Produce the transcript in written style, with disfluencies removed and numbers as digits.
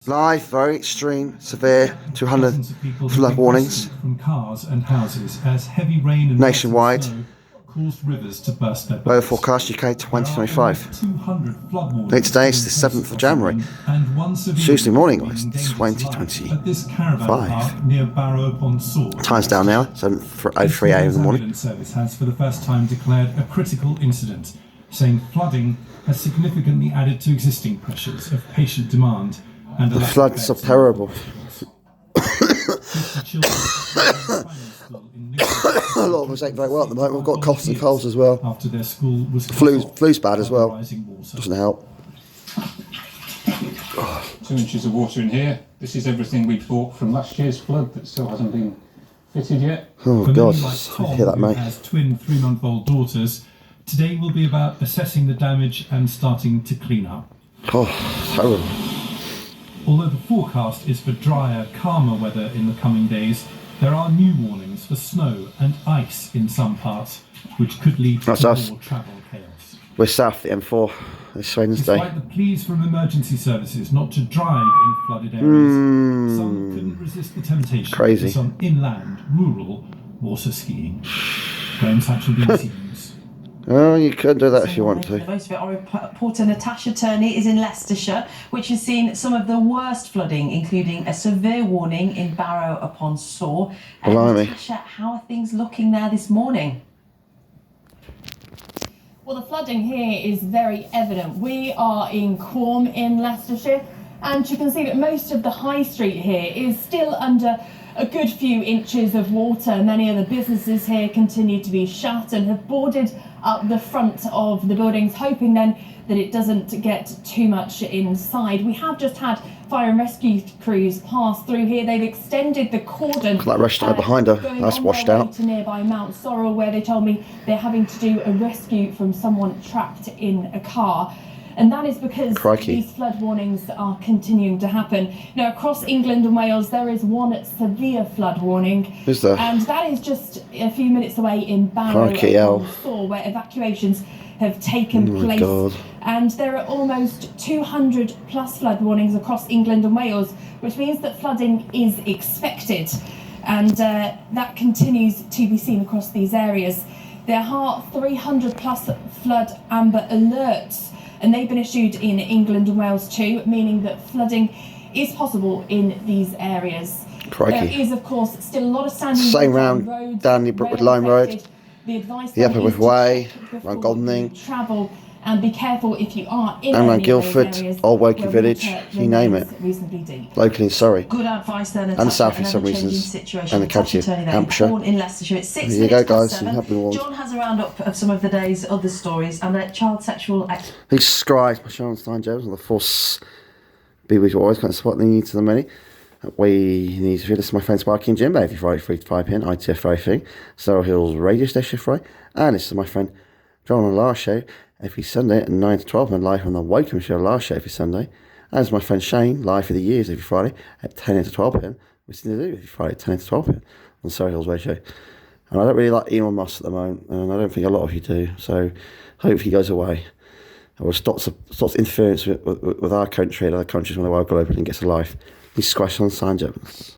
Live, very extreme, severe, 200 flood warnings from cars and houses as heavy rain and nationwide. snow caused rivers to burst their Weather boats. forecast UK 2025. 200 flood warnings. Date today is the 7th of January. Tuesday morning, guys, 2025. Near Barrow upon Soar. Time's down now, 7:03 a.m. in the morning. Ambulance service has for the first time declared a critical incident, saying flooding has significantly added to existing pressures of patient demand. And The floods are terrible. A lot of us ain't very well at the moment. We've got coughs and colds as well. After their school was Flu's bad as well. Doesn't help. 2 inches of water in here. This is everything we bought from last year's flood that still hasn't been fitted yet. Oh God, I hear that, mate. Has twin 3-month-old daughters. Today will be about assessing the damage and starting to clean up. Oh, terrible. Although the forecast is for drier, calmer weather in the coming days, there are new warnings for snow and ice in some parts, which could lead to more travel chaos. We're south the M4 this Wednesday. Despite the pleas from emergency services not to drive in flooded areas, some couldn't resist the temptation for some inland, rural water skiing. Graham Satchell, BBC News. Oh, you could do that if you want to. Most of it, our reporter Natasha Turney is in Leicestershire, which has seen some of the worst flooding, including a severe warning in Barrow upon Soar. Natasha, how are things looking there this morning? Well, the flooding here is very evident. We are in Corm in Leicestershire, and you can see that most of the high street here is still under a good few inches of water. Many of the businesses here continue to be shut and have boarded up the front of the buildings, hoping then that it doesn't get too much inside. We have just had fire and rescue crews pass through here. They've extended the cordon. That rushed out behind her. That's washed out. To nearby Mount Sorrel, where they told me they're having to do a rescue from someone trapped in a car. And that is because these flood warnings are continuing to happen. Now, across England and Wales, there is one severe flood warning. Is there? And that is just a few minutes away in Barrow upon Soar, where evacuations have taken place. God. And there are almost 200 plus flood warnings across England and Wales, which means that flooding is expected. And that continues to be seen across these areas. There are 300 plus flood amber alerts, and they've been issued in England and Wales too, meaning that flooding is possible in these areas. There is, of course, still a lot of standing same round roads, down the Brookwood Line Road, the Upperworth Way, around Godalming, travel and be careful if you are in around Guildford, Old Woking Village, you name it. Locally in Surrey. Good advice then, and south in some reasons, and the county of Hampshire. In Leicestershire, it's 6 there you go, guys. 7. You have been warned. John has a roundup of some of the day's other stories and child sexual. He's subscribed by Sharon Stein Jones on the force. Be with you always, kind of support the needs of the many. We need to listen to my friend Sparky and Jimbo every Friday, 3 to 5 p.m. ITF Friday thing. Surrey Hills radio station Friday. And this is my friend John on the last show every Sunday at 9 to 12 and live on the Woking Show last show every Sunday. And it's my friend Shane live for the years every Friday at 10 to 12 p.m. We're still do every Friday at 10 to 12 p.m. on Surrey Hills Radio. And I don't really like Elon Musk at the moment, and I don't think a lot of you do. So hopefully he goes away. Or stops interference with our country and other countries when the world globe and gets a life. He's squashed on Sanjay.